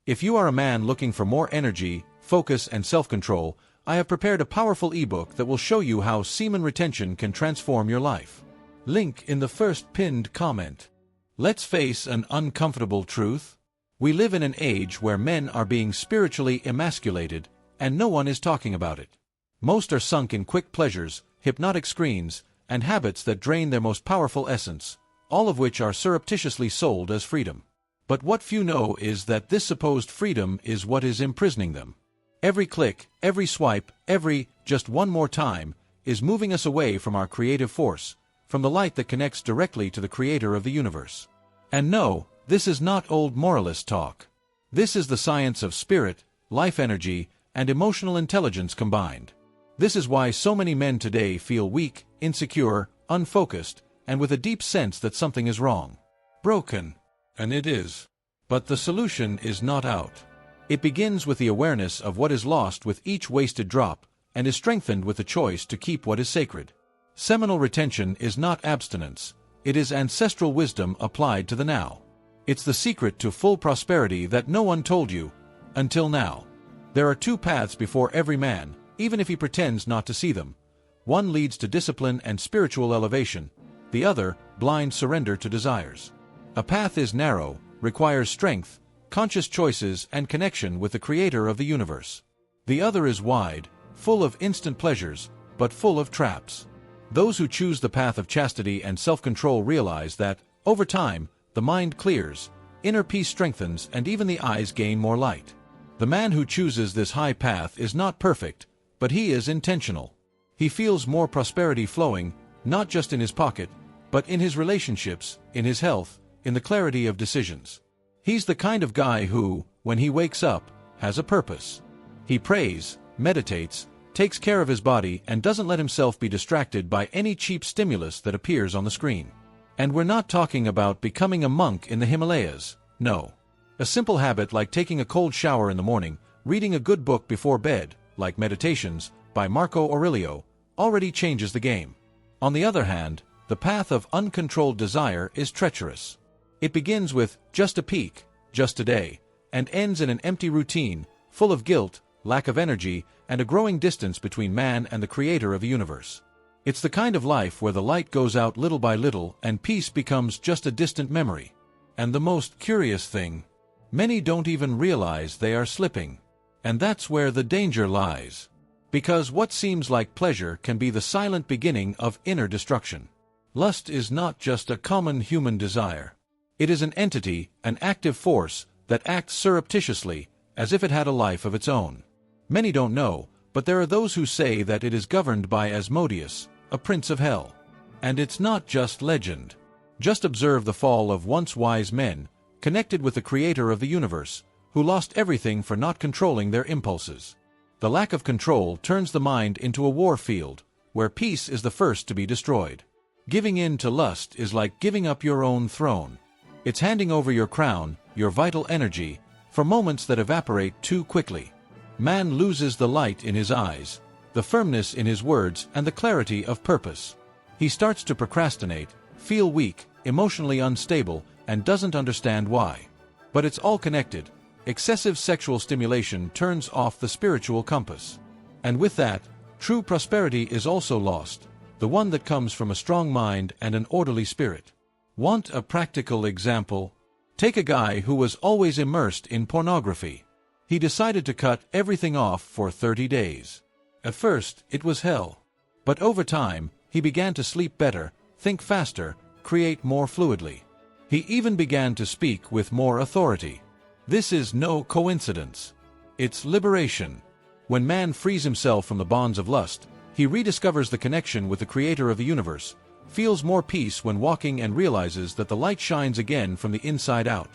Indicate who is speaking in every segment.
Speaker 1: If you are a man looking for more energy, focus, and self-control, I have prepared a powerful ebook that will show you how semen retention can transform your life. Link in the first pinned comment. Let's face an uncomfortable truth. We live in an age where men are being spiritually emasculated, and no one is talking about it. Most are sunk in quick pleasures, hypnotic screens, and habits that drain their most powerful essence, all of which are surreptitiously sold as freedom. But what few know is that this supposed freedom is what is imprisoning them. Every click, every swipe, every "just one more time" is moving us away from our creative force, from the light that connects directly to the creator of the universe. And no, this is not old moralist talk. This is the science of spirit, life energy, and emotional intelligence combined. This is why so many men today feel weak, insecure, unfocused, and with a deep sense that something is wrong. Broken. And it is. But the solution is not out. It begins with the awareness of what is lost with each wasted drop, and is strengthened with the choice to keep what is sacred. Seminal retention is not abstinence. It is ancestral wisdom applied to the now. It's the secret to full prosperity that no one told you, until now. There are two paths before every man, even if he pretends not to see them. One leads to discipline and spiritual elevation, the other, blind surrender to desires. A path is narrow, requires strength, conscious choices, and connection with the creator of the universe. The other is wide, full of instant pleasures, but full of traps. Those who choose the path of chastity and self-control realize that, over time, the mind clears, inner peace strengthens, and even the eyes gain more light. The man who chooses this high path is not perfect, but he is intentional. He feels more prosperity flowing, not just in his pocket, but in his relationships, in his health, in the clarity of decisions. He's the kind of guy who, when he wakes up, has a purpose. He prays, meditates, takes care of his body, and doesn't let himself be distracted by any cheap stimulus that appears on the screen. And we're not talking about becoming a monk in the Himalayas, no. A simple habit like taking a cold shower in the morning, reading a good book before bed, like Meditations, by Marco Aurelio, already changes the game. On the other hand, the path of uncontrolled desire is treacherous. It begins with just a peek, just a day, and ends in an empty routine, full of guilt, lack of energy, and a growing distance between man and the creator of the universe. It's the kind of life where the light goes out little by little and peace becomes just a distant memory. And the most curious thing, many don't even realize they are slipping. And that's where the danger lies. Because what seems like pleasure can be the silent beginning of inner destruction. Lust is not just a common human desire. It is an entity, an active force, that acts surreptitiously, as if it had a life of its own. Many don't know, but there are those who say that it is governed by Asmodeus, a prince of hell. And it's not just legend. Just observe the fall of once wise men, connected with the creator of the universe, who lost everything for not controlling their impulses. The lack of control turns the mind into a war field, where peace is the first to be destroyed. Giving in to lust is like giving up your own throne. It's handing over your crown, your vital energy, for moments that evaporate too quickly. Man loses the light in his eyes, the firmness in his words, and the clarity of purpose. He starts to procrastinate, feel weak, emotionally unstable, and doesn't understand why. But it's all connected. Excessive sexual stimulation turns off the spiritual compass. And with that, true prosperity is also lost, the one that comes from a strong mind and an orderly spirit. Want a practical example? Take a guy who was always immersed in pornography. He decided to cut everything off for 30 days. At first, it was hell. But over time, he began to sleep better, think faster, create more fluidly. He even began to speak with more authority. This is no coincidence. It's liberation. When man frees himself from the bonds of lust, he rediscovers the connection with the creator of the universe, feels more peace when walking, and realizes that the light shines again from the inside out.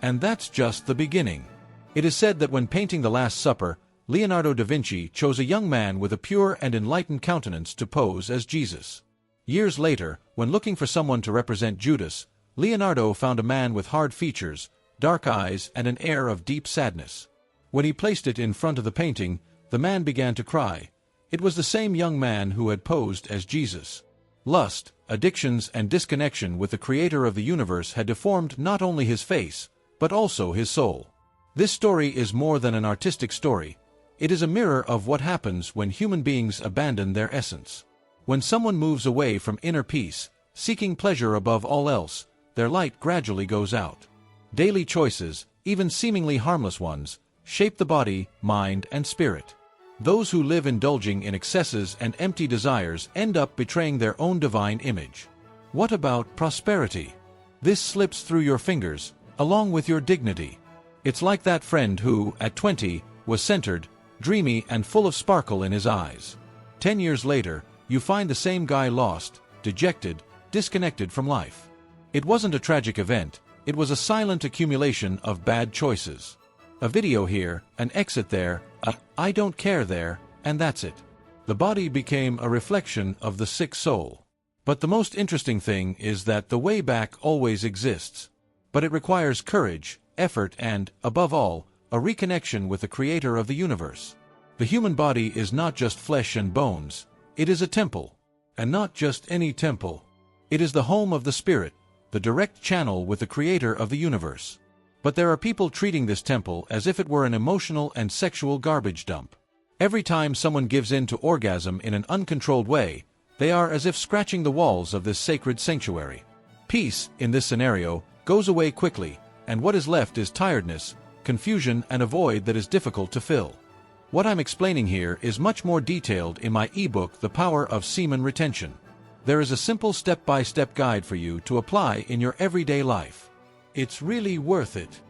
Speaker 1: And that's just the beginning. It is said that when painting the Last Supper, Leonardo da Vinci chose a young man with a pure and enlightened countenance to pose as Jesus. Years later, when looking for someone to represent Judas, Leonardo found a man with hard features, dark eyes, and an air of deep sadness. When he placed it in front of the painting, the man began to cry. It was the same young man who had posed as Jesus. Lust, addictions, and disconnection with the creator of the universe had deformed not only his face, but also his soul. This story is more than an artistic story. It is a mirror of what happens when human beings abandon their essence. When someone moves away from inner peace, seeking pleasure above all else, their light gradually goes out. Daily choices, even seemingly harmless ones, shape the body, mind, and spirit. Those who live indulging in excesses and empty desires end up betraying their own divine image. What about prosperity? This slips through your fingers, along with your dignity. It's like that friend who, at 20, was centered, dreamy, and full of sparkle in his eyes. 10 years later, you find the same guy lost, dejected, disconnected from life. It wasn't a tragic event, it was a silent accumulation of bad choices. A video here, an exit there, a I don't care there, and that's it. The body became a reflection of the sick soul. But the most interesting thing is that the way back always exists. But it requires courage, effort, and, above all, a reconnection with the creator of the universe. The human body is not just flesh and bones, it is a temple. And not just any temple. It is the home of the spirit, the direct channel with the creator of the universe. But there are people treating this temple as if it were an emotional and sexual garbage dump. Every time someone gives in to orgasm in an uncontrolled way, they are as if scratching the walls of this sacred sanctuary. Peace, in this scenario, goes away quickly, and what is left is tiredness, confusion, and a void that is difficult to fill. What I'm explaining here is much more detailed in my ebook, The Power of Semen Retention. There is a simple step-by-step guide for you to apply in your everyday life. It's really worth it.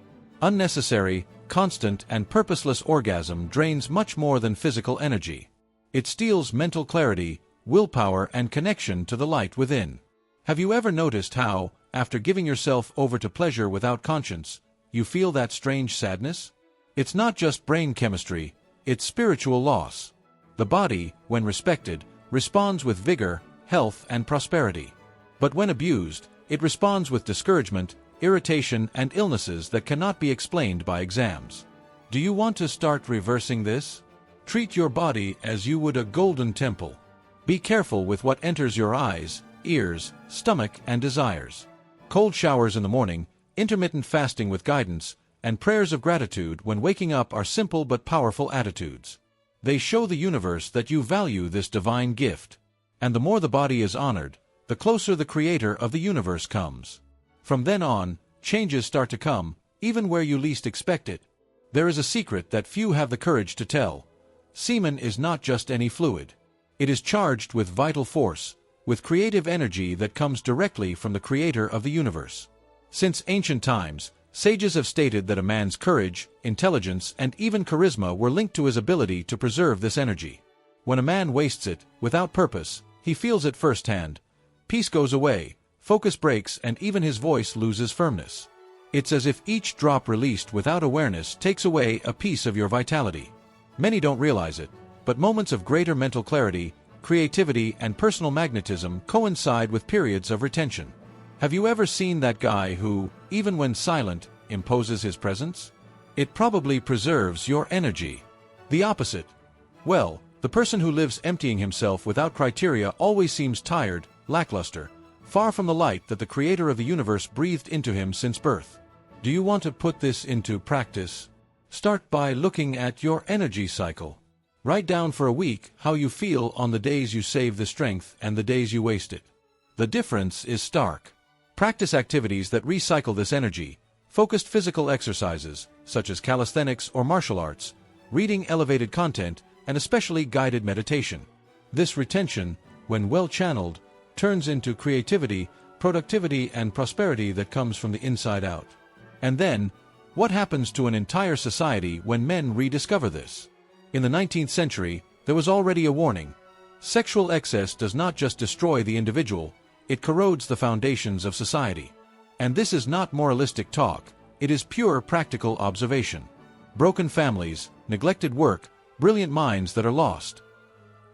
Speaker 1: Unnecessary, constant, and purposeless orgasm drains much more than physical energy. It steals mental clarity, willpower, and connection to the light within. Have you ever noticed how, after giving yourself over to pleasure without conscience, you feel that strange sadness? It's not just brain chemistry, it's spiritual loss. The body, when respected, responds with vigor, health, and prosperity. But when abused, it responds with discouragement, irritation, and illnesses that cannot be explained by exams. Do you want to start reversing this? Treat your body as you would a golden temple. Be careful with what enters your eyes, ears, stomach, and desires. Cold showers in the morning, intermittent fasting with guidance, and prayers of gratitude when waking up are simple but powerful attitudes. They show the universe that you value this divine gift. And the more the body is honored, the closer the creator of the universe comes. From then on, changes start to come, even where you least expect it. There is a secret that few have the courage to tell. Semen is not just any fluid. It is charged with vital force, with creative energy that comes directly from the creator of the universe. Since ancient times, sages have stated that a man's courage, intelligence, and even charisma were linked to his ability to preserve this energy. When a man wastes it, without purpose, he feels it firsthand. Peace goes away, focus breaks, and even his voice loses firmness. It's as if each drop released without awareness takes away a piece of your vitality. Many don't realize it, but moments of greater mental clarity, creativity, and personal magnetism coincide with periods of retention. Have you ever seen that guy who, even when silent, imposes his presence? It probably preserves your energy. The opposite. Well, the person who lives emptying himself without criteria always seems tired, lackluster, far from the light that the creator of the universe breathed into him since birth. Do you want to put this into practice? Start by looking at your energy cycle. Write down for a week how you feel on the days you save the strength and the days you waste it. The difference is stark. Practice activities that recycle this energy, focused physical exercises, such as calisthenics or martial arts, reading elevated content, and especially guided meditation. This retention, when well channeled, turns into creativity, productivity, and prosperity that comes from the inside out. And then, what happens to an entire society when men rediscover this? In the 19th century, there was already a warning. Sexual excess does not just destroy the individual, it corrodes the foundations of society. And this is not moralistic talk, it is pure practical observation. Broken families, neglected work, brilliant minds that are lost.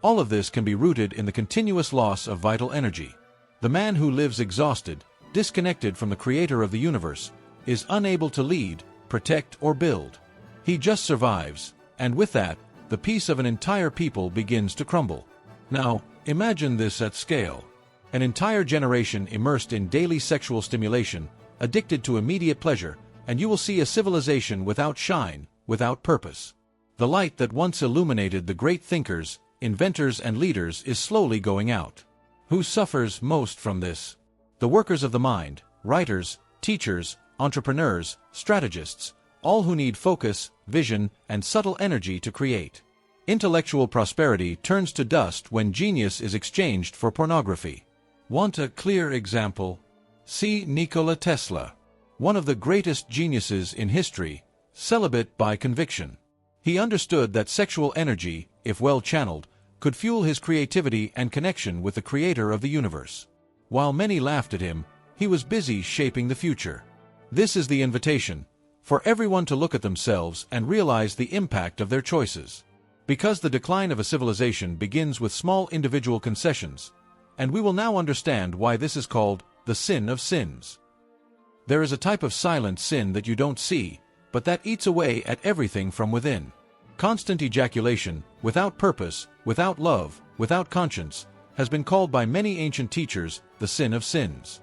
Speaker 1: All of this can be rooted in the continuous loss of vital energy. The man who lives exhausted, disconnected from the creator of the universe, is unable to lead, protect, or build. He just survives, and with that, the peace of an entire people begins to crumble. Now, imagine this at scale. An entire generation immersed in daily sexual stimulation, addicted to immediate pleasure, and you will see a civilization without shine, without purpose. The light that once illuminated the great thinkers, inventors and leaders is slowly going out. Who suffers most from this? The workers of the mind, writers, teachers, entrepreneurs, strategists, all who need focus, vision, and subtle energy to create. Intellectual prosperity turns to dust when genius is exchanged for pornography. Want a clear example? See Nikola Tesla, one of the greatest geniuses in history, celibate by conviction. He understood that sexual energy, if well channeled, could fuel his creativity and connection with the creator of the universe. While many laughed at him, he was busy shaping the future. This is the invitation, for everyone to look at themselves and realize the impact of their choices. Because the decline of a civilization begins with small individual concessions, and we will now understand why this is called the sin of sins. There is a type of silent sin that you don't see, but that eats away at everything from within. Constant ejaculation, without purpose, without love, without conscience, has been called by many ancient teachers the sin of sins.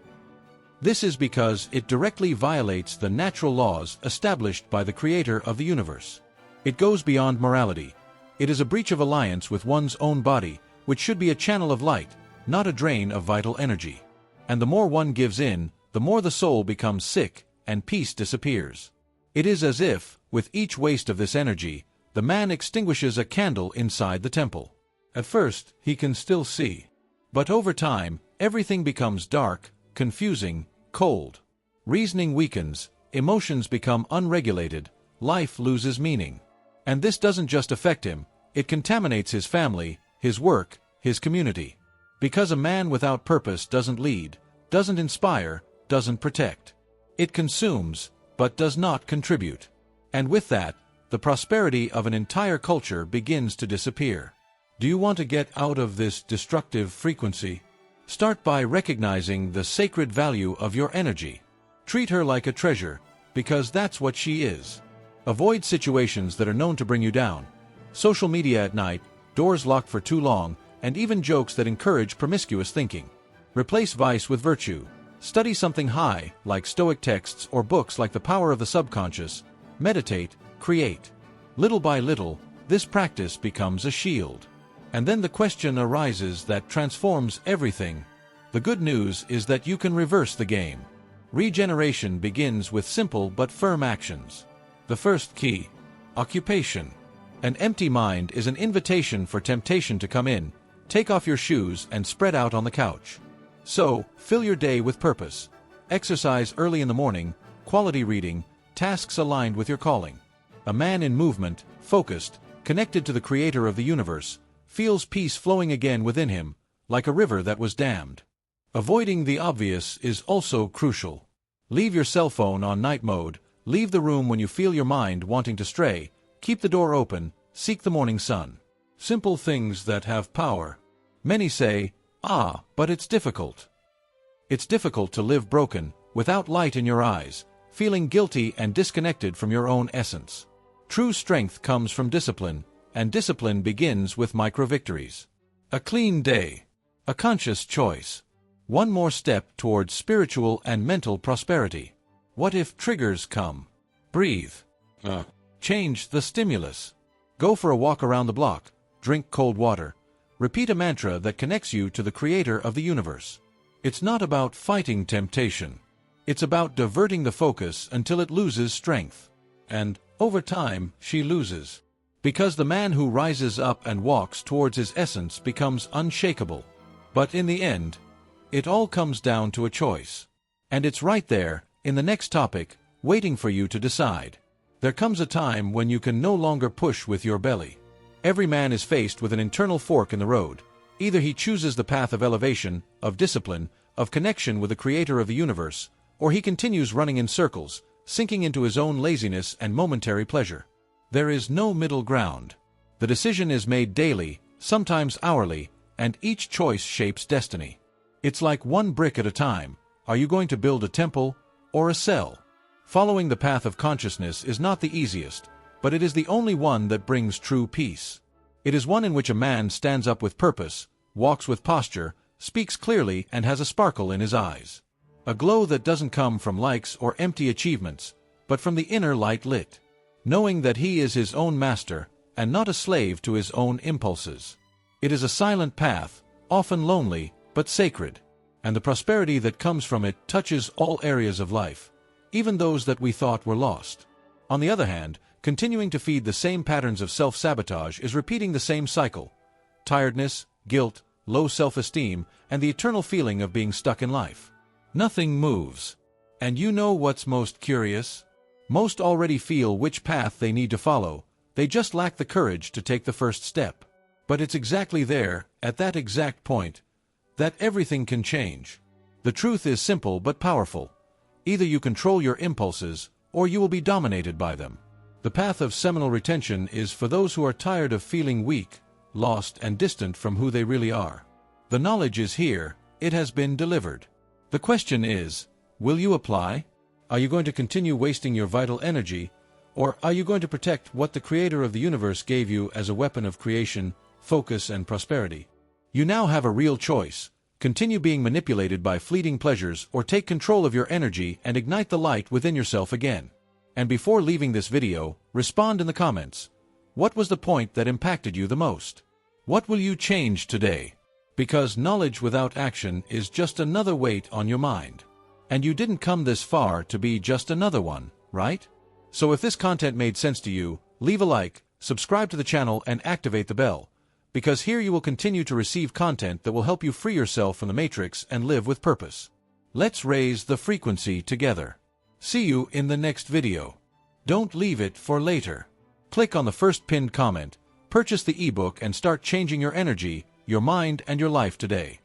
Speaker 1: This is because it directly violates the natural laws established by the Creator of the universe. It goes beyond morality. It is a breach of alliance with one's own body, which should be a channel of light, not a drain of vital energy. And the more one gives in, the more the soul becomes sick, and peace disappears. It is as if, with each waste of this energy, the man extinguishes a candle inside the temple. At first, he can still see. But over time, everything becomes dark, confusing, cold. Reasoning weakens, emotions become unregulated, life loses meaning. And this doesn't just affect him, it contaminates his family, his work, his community. Because a man without purpose doesn't lead, doesn't inspire, doesn't protect. It consumes, but does not contribute. And with that, the prosperity of an entire culture begins to disappear. Do you want to get out of this destructive frequency? Start by recognizing the sacred value of your energy. Treat her like a treasure, because that's what she is. Avoid situations that are known to bring you down. Social media at night, doors locked for too long, and even jokes that encourage promiscuous thinking. Replace vice with virtue. Study something high, like Stoic texts or books like The Power of the Subconscious. Meditate, create. Little by little, this practice becomes a shield. And then the question arises that transforms everything. The good news is that you can reverse the game. Regeneration begins with simple but firm actions. The first key: occupation. An empty mind is an invitation for temptation to come in. Take off your shoes and spread out on the couch. So, fill your day with purpose. Exercise early in the morning, quality reading, tasks aligned with your calling. A man in movement, focused, connected to the Creator of the universe, feels peace flowing again within him, like a river that was dammed. Avoiding the obvious is also crucial. Leave your cell phone on night mode, leave the room when you feel your mind wanting to stray, keep the door open, seek the morning sun. Simple things that have power. Many say, but it's difficult. It's difficult to live broken, without light in your eyes, feeling guilty and disconnected from your own essence. True strength comes from discipline, and discipline begins with micro-victories. A clean day. A conscious choice. One more step towards spiritual and mental prosperity. What if triggers come? Breathe. Change the stimulus. Go for a walk around the block. Drink cold water. Repeat a mantra that connects you to the Creator of the universe. It's not about fighting temptation. It's about diverting the focus until it loses strength. And, over time, she loses. Because the man who rises up and walks towards his essence becomes unshakable. But in the end, it all comes down to a choice. And it's right there, in the next topic, waiting for you to decide. There comes a time when you can no longer push with your belly. Every man is faced with an internal fork in the road. Either he chooses the path of elevation, of discipline, of connection with the Creator of the universe, or he continues running in circles, sinking into his own laziness and momentary pleasure. There is no middle ground. The decision is made daily, sometimes hourly, and each choice shapes destiny. It's like one brick at a time. Are you going to build a temple or a cell? Following the path of consciousness is not the easiest, but it is the only one that brings true peace. It is one in which a man stands up with purpose, walks with posture, speaks clearly, and has a sparkle in his eyes. A glow that doesn't come from likes or empty achievements, but from the inner light lit, knowing that he is his own master and not a slave to his own impulses. It is a silent path, often lonely, but sacred, and the prosperity that comes from it touches all areas of life, even those that we thought were lost. On the other hand, continuing to feed the same patterns of self-sabotage is repeating the same cycle: tiredness, guilt, low self-esteem, and the eternal feeling of being stuck in life. Nothing moves. And you know what's most curious? Most already feel which path they need to follow, they just lack the courage to take the first step. But it's exactly there, at that exact point, that everything can change. The truth is simple but powerful. Either you control your impulses, or you will be dominated by them. The path of seminal retention is for those who are tired of feeling weak, lost, and distant from who they really are. The knowledge is here, it has been delivered. The question is, will you apply? Are you going to continue wasting your vital energy, or are you going to protect what the Creator of the universe gave you as a weapon of creation, focus, and prosperity? You now have a real choice: continue being manipulated by fleeting pleasures, or take control of your energy and ignite the light within yourself again. And before leaving this video, respond in the comments. What was the point that impacted you the most? What will you change today? Because knowledge without action is just another weight on your mind. And you didn't come this far to be just another one, right? So if this content made sense to you, leave a like, subscribe to the channel, and activate the bell, because here you will continue to receive content that will help you free yourself from the matrix and live with purpose. Let's raise the frequency together. See you in the next video. Don't leave it for later. Click on the first pinned comment, purchase the ebook, and start changing your energy, your mind, and your life today.